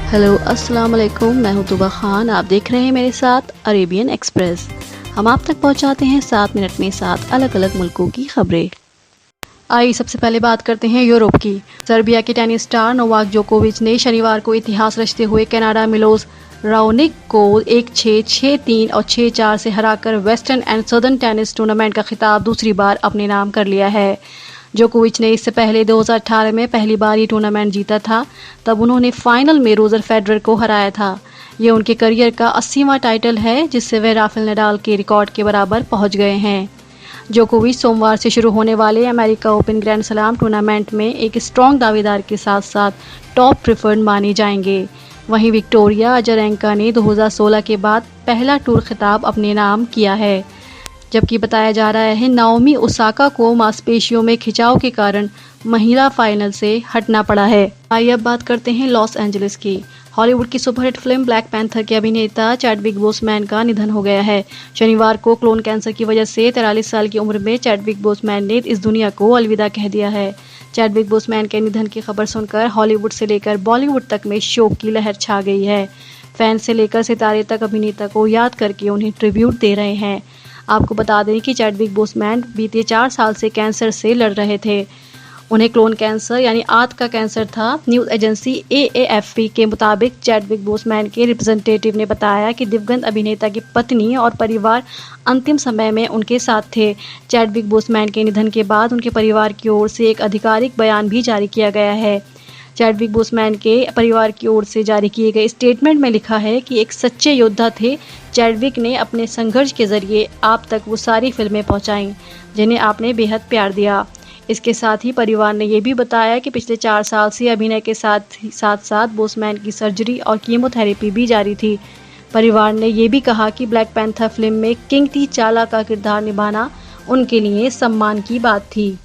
Hello अस्सलाम वालेकुम, मैं हूं तुबा खान। आप देख रहे हैं मेरे साथ अरेबियन एक्सप्रेस। हम आप तक पहुंचाते हैं 7 मिनट में 7 अलग अलग मुल्कों की खबरें। आइए सबसे पहले बात करते हैं यूरोप की। सर्बिया के टेनिस स्टार नोवाक जोकोविच ने शनिवार को इतिहास रचते हुए कनाडा मिलोस राओनिक को 1-6, 6-3 और 6-4 से हराकर western and southern tennis tournament का खिताब दूसरी बार अपने नाम कर लिया है। जोकोविच ने इससे पहले 2018 में पहली बार ये टूर्नामेंट जीता था। तब उन्होंने फाइनल में रोजर फेडरर को हराया था। ये उनके करियर का 80वां टाइटल है, जिससे वे राफेल नडाल के रिकॉर्ड के बराबर पहुंच गए हैं। जोकोविच सोमवार से शुरू होने वाले America open grand slam tournament में एक स्ट्रॉन्ग दावेदार के साथ साथ टॉप प्रेफर्ड माने जाएंगे। वहीं विक्टोरिया अजारेंका ने 2016 के बाद पहला टूर खिताब अपने नाम किया है, जबकि बताया जा रहा है नाओमी ओसाका को मांसपेशियों में खिंचाव के कारण महिला फाइनल से हटना पड़ा है। आइए अब बात करते हैं लॉस एंजलिस की। हॉलीवुड की सुपरहिट फिल्म ब्लैक पैंथर के अभिनेता चैडविक बोसमैन का निधन हो गया है। शनिवार को कोलन कैंसर की वजह से 43 साल की उम्र में चैडविक बोसमैन ने इस दुनिया को अलविदा कह दिया है। चैडविक बोसमैन के निधन की खबर सुनकर हॉलीवुड से लेकर बॉलीवुड तक में शोक की लहर छा गई है। फैन से लेकर सितारे तक अभिनेता को याद करके उन्हें ट्रिब्यूट दे रहे हैं। आपको बता दें कि चैडविक बोसमैन बीते 4 साल से कैंसर से लड़ रहे थे। उन्हें कोलन कैंसर यानी आंत का कैंसर था। न्यूज़ एजेंसी AAFP के मुताबिक चैडविक बोसमैन के रिप्रेजेंटेटिव ने बताया कि दिवंगत अभिनेता की पत्नी और परिवार अंतिम समय में उनके साथ थे। चैडविक बोसमैन के निधन के बाद उनके परिवार की ओर से एक आधिकारिक बयान भी जारी किया गया है। चैडविक बोसमैन के परिवार की ओर से जारी किए गए स्टेटमेंट में लिखा है कि एक सच्चे योद्धा थे। चैडविक ने अपने संघर्ष के जरिए आप तक वो सारी फिल्में पहुंचाईं जिन्हें आपने बेहद प्यार दिया। इसके साथ ही परिवार ने यह भी बताया कि पिछले 4 साल से अभिनय के साथ बोसमैन की सर्जरी और कीमोथेरेपी भी जारी थी। परिवार ने यह भी कहा कि ब्लैक पैंथर फिल्म में किंग टी चाला का किरदार निभाना उनके लिए सम्मान की बात थी।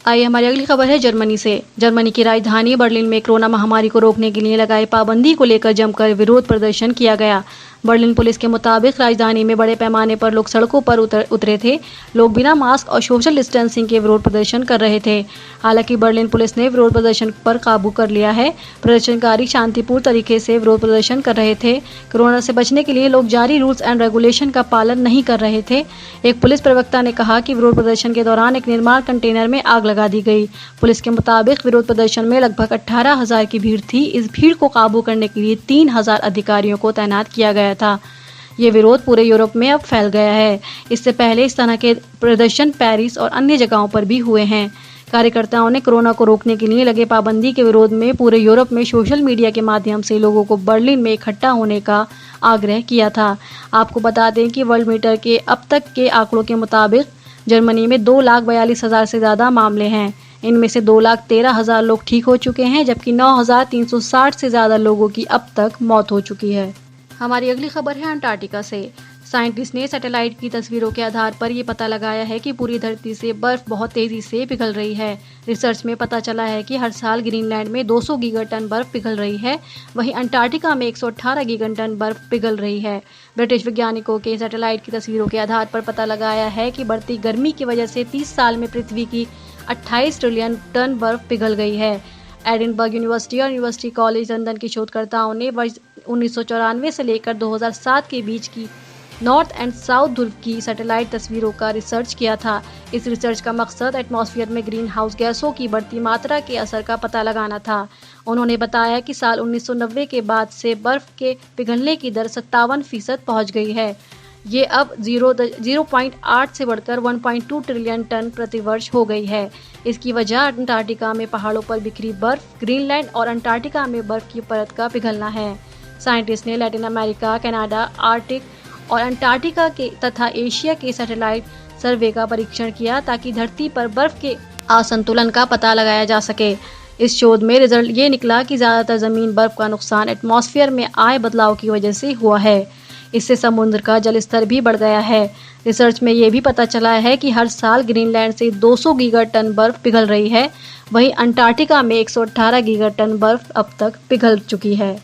आइए हमारी अगली खबर है जर्मनी से। जर्मनी की राजधानी बर्लिन में कोरोना महामारी को रोकने के लिए लगाई पाबंदी को लेकर जमकर विरोध प्रदर्शन किया गया। बर्लिन पुलिस के मुताबिक राजधानी में बड़े पैमाने पर लोग सड़कों पर उतरे थे। लोग बिना मास्क और सोशल डिस्टेंसिंग के विरोध प्रदर्शन कर रहे थे। हालांकि बर्लिन पुलिस ने विरोध प्रदर्शन पर काबू कर लिया है। प्रदर्शनकारी शांतिपूर्ण तरीके से विरोध प्रदर्शन कर रहे थे। कोरोना से बचने के लिए लोग जारी रूल्स एंड रेगुलेशन का पालन नहीं कर रहे थे। एक पुलिस प्रवक्ता ने कहा कि विरोध प्रदर्शन के दौरान एक निर्माण कंटेनर में आग लगा दी गई। पुलिस के मुताबिक विरोध प्रदर्शन में लगभग 18,000 की भीड़ थी। इस भीड़ को काबू करने के लिए 3,000 अधिकारियों को तैनात किया गया था। ये विरोध पूरे यूरोप में अब फैल गया है। इससे पहले इस तरह के प्रदर्शन पेरिस और अन्य जगहों पर भी हुए हैं। कार्यकर्ताओं ने कोरोना को रोकने के लिए लगे पाबंदी के विरोध में पूरे यूरोप में सोशल मीडिया के माध्यम से लोगों को बर्लिन में इकट्ठा होने का आग्रह किया था। आपको बता दें कि वर्ल्ड मीटर के अब तक के आंकड़ों के मुताबिक जर्मनी में 2,42,000 से ज़्यादा मामले हैं। इनमें से 2,13,000 लोग ठीक हो चुके हैं, जबकि 9,360 से ज़्यादा लोगों की अब तक मौत हो चुकी है। हमारी अगली खबर है अंटार्कटिका से। साइंटिस्ट ने सैटेलाइट की तस्वीरों के आधार पर ये पता लगाया है कि पूरी धरती से बर्फ बहुत तेजी से पिघल रही है। रिसर्च में पता चला है कि हर साल ग्रीनलैंड में 200 गीगाटन बर्फ पिघल रही है। वहीं अंटार्कटिका में 118 गीगाटन बर्फ पिघल रही है। ब्रिटिश वैज्ञानिकों के सैटेलाइट की तस्वीरों के आधार पर पता लगाया है कि बढ़ती गर्मी की वजह से 30 साल में पृथ्वी की 28 ट्रिलियन टन बर्फ पिघल गई है। एडिनबर्ग यूनिवर्सिटी और यूनिवर्सिटी कॉलेज लंदन के शोधकर्ताओं ने वर्ष 1994 से लेकर 2007 के बीच की नॉर्थ एंड साउथ ध्रुव की सैटेलाइट तस्वीरों का रिसर्च किया था। इस रिसर्च का मकसद एटमॉस्फेयर में ग्रीन हाउस गैसों की बढ़ती मात्रा के असर का पता लगाना था। उन्होंने बताया कि साल 1990 के बाद से बर्फ के पिघलने की दर 57% पहुंच गई है। ये अब 0.8 से बढ़कर 1.2 ट्रिलियन टन प्रतिवर्ष हो गई है। इसकी वजह अंटार्कटिका में पहाड़ों पर बिखरी बर्फ, ग्रीनलैंड और अंटार्कटिका में बर्फ की परत का पिघलना है। साइंटिस्ट ने लैटिन अमेरिका, कनाडा, आर्कटिक और अंटार्कटिका के तथा एशिया के सैटेलाइट सर्वे का परीक्षण किया ताकि धरती पर बर्फ के असंतुलन का पता लगाया जा सके। इस शोध में रिजल्ट ये निकला कि ज़्यादातर ज़मीन बर्फ का नुकसान एटमॉस्फेयर में आए बदलाव की वजह से हुआ है। इससे समुद्र का जल स्तर भी बढ़ गया है। रिसर्च में ये भी पता चला है कि हर साल ग्रीनलैंड से 200 गीगाटन बर्फ पिघल रही है। वहीं अंटार्कटिका में 118 गीगाटन बर्फ अब तक पिघल चुकी है।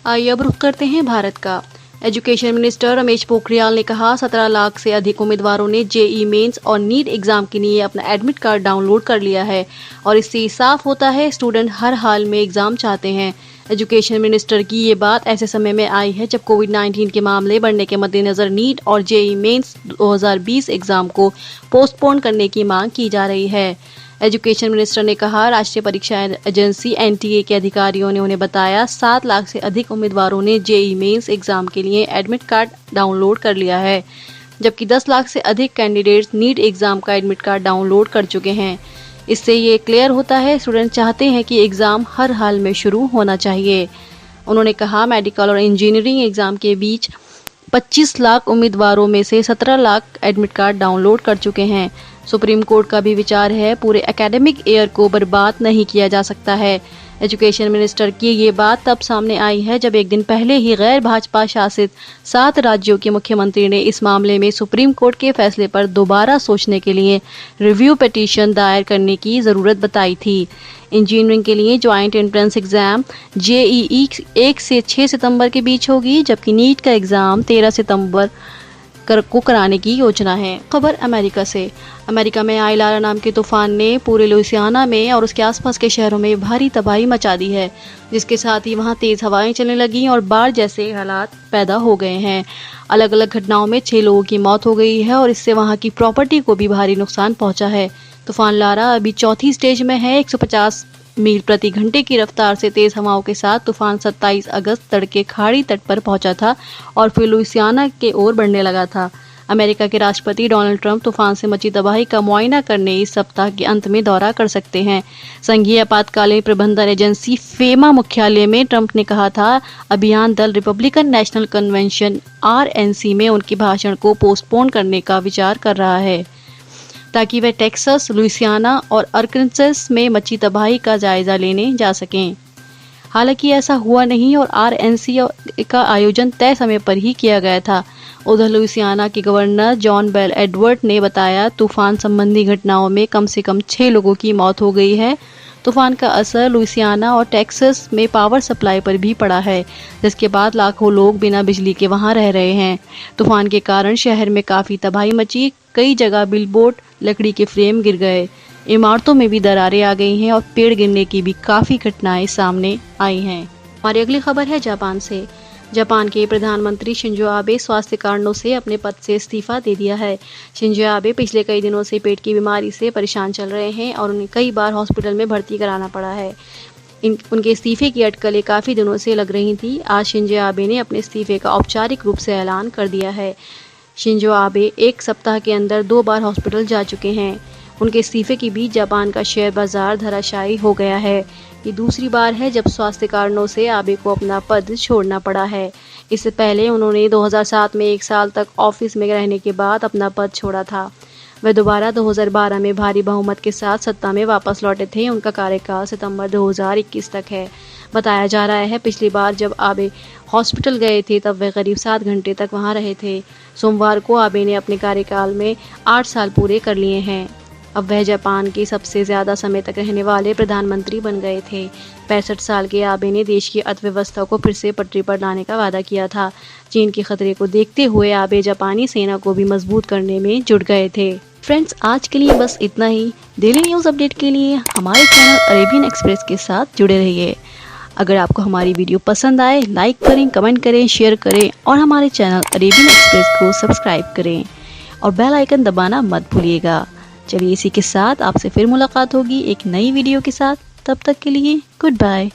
आइए अब रुख करते हैं भारत का। एजुकेशन मिनिस्टर रमेश पोखरियाल ने कहा 17 लाख से अधिक उम्मीदवारों ने जेईई मेंस और नीट एग्जाम के लिए अपना एडमिट कार्ड डाउनलोड कर लिया है और इससे साफ होता है स्टूडेंट हर हाल में एग्जाम चाहते हैं। एजुकेशन मिनिस्टर की ये बात ऐसे समय में आई है जब कोविड-19 के मामले बढ़ने के मद्देनजर नीट और जेईई मेंस 2020 एग्जाम को पोस्टपोन करने की मांग की जा रही है। एजुकेशन मिनिस्टर ने कहा राष्ट्रीय परीक्षा एजेंसी एनटीए के अधिकारियों ने उन्हें बताया 7 लाख से अधिक उम्मीदवारों ने जेईई मेंस एग्जाम के लिए एडमिट कार्ड डाउनलोड कर लिया है, जबकि 10 लाख से अधिक कैंडिडेट्स नीट एग्जाम का एडमिट कार्ड डाउनलोड कर चुके हैं। इससे ये क्लियर होता है स्टूडेंट चाहते हैं कि एग्जाम हर हाल में शुरू होना चाहिए। उन्होंने कहा मेडिकल और इंजीनियरिंग एग्जाम के बीच 25 लाख उम्मीदवारों में से 17 लाख एडमिट कार्ड डाउनलोड कर चुके हैं। सुप्रीम कोर्ट का भी विचार है पूरे एकेडमिक ईयर को बर्बाद नहीं किया जा सकता है। एजुकेशन मिनिस्टर की ये बात तब सामने आई है जब एक दिन पहले ही गैर भाजपा शासित 7 राज्यों के मुख्यमंत्री ने इस मामले में सुप्रीम कोर्ट के फैसले पर दोबारा सोचने के लिए रिव्यू पिटीशन दायर करने की ज़रूरत बताई थी। इंजीनियरिंग के लिए ज्वाइंट एंट्रेंस एग्जाम जेईई 1 से 6 सितंबर के बीच होगी, जबकि नीट का एग्जाम 13 सितंबर को कराने की योजना है। खबर अमेरिका से। अमेरिका में आए लारा नाम के तूफान ने पूरे लुइसियाना में और उसके आसपास के शहरों में भारी तबाही मचा दी है, जिसके साथ ही वहां तेज हवाएं चलने लगी और बाढ़ जैसे हालात पैदा हो गए हैं। अलग अलग घटनाओं में 6 लोगों की मौत हो गई है और इससे वहां की प्रॉपर्टी को भी भारी नुकसान पहुंचा है। तूफान लारा अभी चौथी स्टेज में है। 150 मील प्रति घंटे की रफ्तार से तेज हवाओं के साथ तूफान 27 अगस्त तड़के खाड़ी तट पर पहुंचा था और फिर लुइसियाना के ओर बढ़ने लगा था। अमेरिका के राष्ट्रपति डोनाल्ड ट्रंप तूफान से मची तबाही का मुआयना करने इस सप्ताह के अंत में दौरा कर सकते हैं। संघीय आपातकालीन प्रबंधन एजेंसी फेमा मुख्यालय में ट्रंप ने कहा था अभियान दल रिपब्लिकन नेशनल कन्वेंशन RNC में उनके भाषण को पोस्टपोन करने का विचार कर रहा है ताकि वे टेक्सास, लुइसियाना और अरकानसास में मची तबाही का जायजा लेने जा सकें। हालांकि ऐसा हुआ नहीं और RNC का आयोजन तय समय पर ही किया गया था। उधर लुइसियाना के गवर्नर जॉन बेल एडवर्ड ने बताया तूफान संबंधी घटनाओं में कम से कम 6 लोगों की मौत हो गई है। तूफान का असर लुइसियाना और टेक्सास में पावर सप्लाई पर भी पड़ा है, जिसके बाद लाखों लोग बिना बिजली के वहां रह रहे हैं। तूफान के कारण शहर में काफ़ी तबाही मची। कई जगह बिलबोर्ड, लकड़ी के फ्रेम गिर गए, इमारतों में भी दरारें आ गई हैं और पेड़ गिरने की भी काफ़ी घटनाएं सामने आई हैं। हमारी अगली खबर है जापान से। जापान के प्रधानमंत्री शिंजो आबे स्वास्थ्य कारणों से अपने पद से इस्तीफा दे दिया है। शिंजो आबे पिछले कई दिनों से पेट की बीमारी से परेशान चल रहे हैं और उन्हें कई बार हॉस्पिटल में भर्ती कराना पड़ा है। उनके इस्तीफे की अटकलें काफ़ी दिनों से लग रही थी। आज शिंजो आबे ने अपने इस्तीफे का औपचारिक रूप से ऐलान कर दिया है। शिंजो आबे 1 सप्ताह के अंदर 2 बार हॉस्पिटल जा चुके हैं। उनके इस्तीफे के बीच जापान का शेयर बाजार धराशायी हो गया है। ये दूसरी बार है जब स्वास्थ्य कारणों से आबे को अपना पद छोड़ना पड़ा है। इससे पहले उन्होंने 2007 में 1 साल तक ऑफिस में रहने के बाद अपना पद छोड़ा था। वह दोबारा 2012 में भारी बहुमत के साथ सत्ता में वापस लौटे थे। उनका कार्यकाल सितंबर 2021 तक है। बताया जा रहा है पिछली बार जब आबे हॉस्पिटल गए थे तब वे करीब 7 घंटे तक वहां रहे थे। सोमवार को आबे ने अपने कार्यकाल में 8 साल पूरे कर लिए हैं। अब वह जापान के सबसे ज़्यादा समय तक रहने वाले प्रधानमंत्री बन गए थे। 65 साल के आबे ने देश की अर्थव्यवस्था को फिर से पटरी पर लाने का वादा किया था। चीन के खतरे को देखते हुए आबे जापानी सेना को भी मजबूत करने में जुट गए थे। फ्रेंड्स, आज के लिए बस इतना ही। डेली न्यूज़ अपडेट के लिए हमारे चैनल अरेबियन एक्सप्रेस के साथ जुड़े रहिए। अगर आपको हमारी वीडियो पसंद आए, लाइक करें, कमेंट करें, शेयर करें और हमारे चैनल अरेबियन एक्सप्रेस को सब्सक्राइब करें और बेल आइकन दबाना मत भूलिएगा। चलिए इसी के साथ आपसे फिर मुलाकात होगी एक नई वीडियो के साथ। तब तक के लिए गुड बाय।